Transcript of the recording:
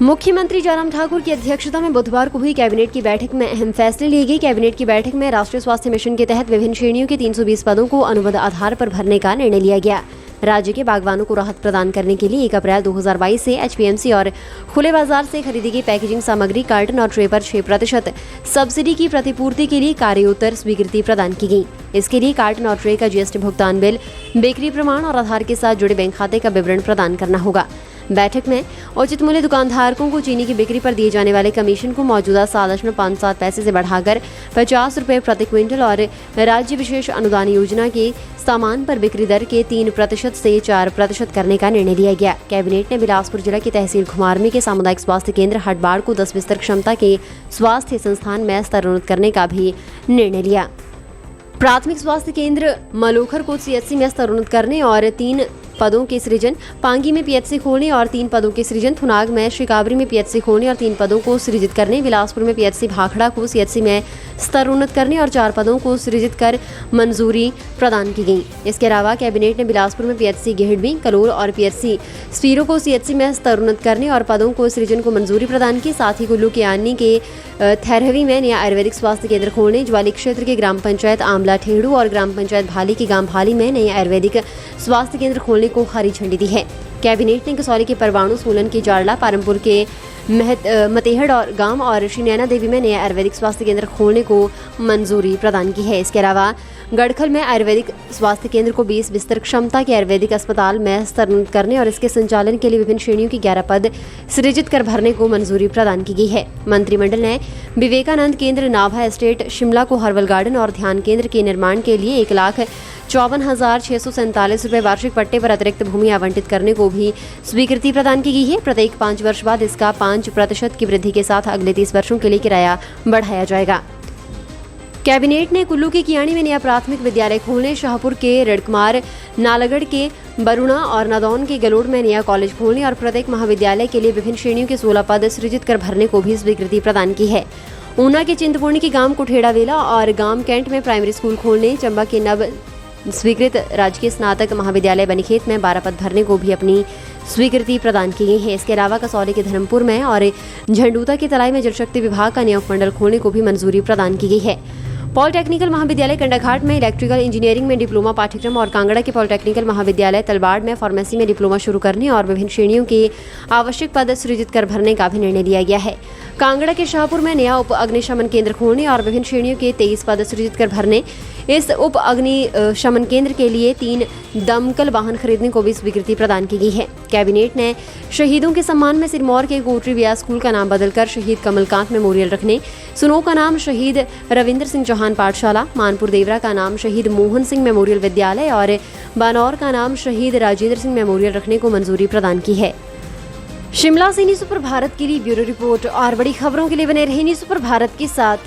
मुख्यमंत्री जयराम ठाकुर की अध्यक्षता में बुधवार को हुई कैबिनेट की बैठक में अहम फैसले लिए गए। कैबिनेट की बैठक में राष्ट्रीय स्वास्थ्य मिशन के तहत विभिन्न श्रेणियों के 320 पदों को अनुबंध आधार पर भरने का निर्णय लिया गया। राज्य के बागवानों को राहत प्रदान करने के लिए 1 अप्रैल 2022 से एचपीएमसी और खुले बाजार से खरीदी गई पैकेजिंग सामग्री, कार्टन और ट्रे पर 6% सब्सिडी की प्रतिपूर्ति के लिए कार्योत्तर स्वीकृति प्रदान की गई। इसके लिए कार्टन और ट्रे का जीएसटी भुगतान बिल, बेकरी प्रमाण और आधार के साथ जुड़े बैंक खाते का विवरण प्रदान करना होगा। बैठक में उचित मूल्य दुकानधारकों को चीनी की बिक्री पर दिए जाने वाले कमीशन को मौजूदा 7.57 पैसे से बढ़ाकर 50 रुपये प्रति क्विंटल और राज्य विशेष अनुदान योजना के सामान पर बिक्री दर के 3% से 4% करने का निर्णय लिया गया। कैबिनेट ने बिलासपुर जिला की तहसील घुमारवी के सामुदायिक स्वास्थ्य केंद्र हटबाड़ को 10 बिस्तर क्षमता के स्वास्थ्य संस्थान में स्तरोन्नत करने का भी निर्णय लिया। प्राथमिक स्वास्थ्य केंद्र मलोखर को सीएचसी में स्तरोन्नत करने और 3 पदों के सृजन, पांगी में पीएचसी खोलने और 3 पदों के सृजन, थुनाग में श्रीकाबरी में पीएचसी खोलने और 3 पदों को सृजित करने, बिलासपुर में पीएचसी भाखड़ा को सीएचसी में स्तरोन्नत करने और 4 पदों को सृजित कर मंजूरी प्रदान की गई। इसके अलावा कैबिनेट ने बिलासपुर में पीएचसी गेहड़वी, कलोल और पीएचसी स्पीरो को सीएचसी में स्तरोन्नत करने और पदों को सृजन को मंजूरी प्रदान की। साथ ही कुल्लू के आनी के थैरहवी में नया आयुर्वेदिक स्वास्थ्य केंद्र खोलने, ज्वाली क्षेत्र के ग्राम पंचायत आमला ठेड़ू और ग्राम पंचायत भाली के गांव भाली में नया आयुर्वेदिक स्वास्थ्य केंद्र खोलने को हरी झंडी दी है। कैबिनेट ने कसौली के परवाणु, सोलन के जाड़ला, पारमपुर के मतेहड़ और गांव और श्री नैना देवी में नया आयुर्वेदिक स्वास्थ्य केंद्र खोलने को मंजूरी प्रदान की है। इसके अलावा गढ़खल में आयुर्वेदिक स्वास्थ्य केंद्र को 20 बिस्तर क्षमता के आयुर्वेदिक अस्पताल में स्तरोन्नत करने और इसके संचालन के लिए विभिन्न श्रेणियों की 11 पद सृजित कर भरने को मंजूरी प्रदान की गई है। मंत्रिमंडल ने विवेकानंद केंद्र, नाभा एस्टेट, शिमला को हर्बल गार्डन और ध्यान केंद्र के निर्माण के लिए 1,54,647 रुपये वार्षिक पट्टे पर अतिरिक्त भूमि आवंटित करने को भी स्वीकृति प्रदान की गई है। प्रत्येक 5 वर्ष बाद इसका 5% की वृद्धि के साथ अगले 30 वर्षों के लिए किराया बढ़ाया जाएगा। कैबिनेट ने कुल्लू के कियाणी में नया प्राथमिक विद्यालय खोलने, शाहपुर के रेडकुमार, नालागढ़ के बरुणा और नादौन के गलोड़ में नया कॉलेज खोलने और प्रत्येक महाविद्यालय के लिए विभिन्न श्रेणियों के 16 पद सृजित कर भरने को भी स्वीकृति प्रदान की है। ऊना के चिंतपूर्णी के गांव कुठेड़ा वेला और गांव कैंट में प्राइमरी स्कूल खोलने, चंबा के नव स्वीकृत राजकीय स्नातक महाविद्यालय बनीखेत में 12 पद भरने को भी अपनी स्वीकृति प्रदान की गई है। इसके अलावा कसौली के धर्मपुर में और झंडूता के तलाई में जलशक्ति विभाग का नया उपमंडल खोलने को भी मंजूरी प्रदान की गई है। पॉलिटेक्निकल महाविद्यालय कंडाघाट में इलेक्ट्रिकल इंजीनियरिंग में डिप्लोमा पाठ्यक्रम और कांगड़ा के पॉलिटेक्निकल महाविद्यालय तलबाड़ में फार्मेसी में डिप्लोमा शुरू करने और विभिन्न श्रेणियों के आवश्यक पद सृजित कर भरने का भी निर्णय लिया गया है। कांगड़ा के शाहपुर में नया उप अग्निशमन केंद्र खोलने और विभिन्न श्रेणियों के 23 पद सृजित कर भरने, इस उप अग्निशमन केंद्र के लिए 3 दमकल वाहन खरीदने को भी स्वीकृति प्रदान की गई है। कैबिनेट ने शहीदों के सम्मान में सिरमौर के कोटरी व्यास स्कूल का नाम बदलकर शहीद कमलकांत मेमोरियल रखने, सुनो का नाम शहीद रविंद्र सिंह चौहान पाठशाला, मानपुर देवरा का नाम शहीद मोहन सिंह मेमोरियल विद्यालय और बानौर का नाम शहीद राजेंद्र सिंह मेमोरियल रखने को मंजूरी प्रदान की है। शिमला से न्यूज़ सुपर भारत के लिए ब्यूरो रिपोर्ट और बड़ी खबरों के लिए बने रहे न्यूज़ सुपर भारत के साथ।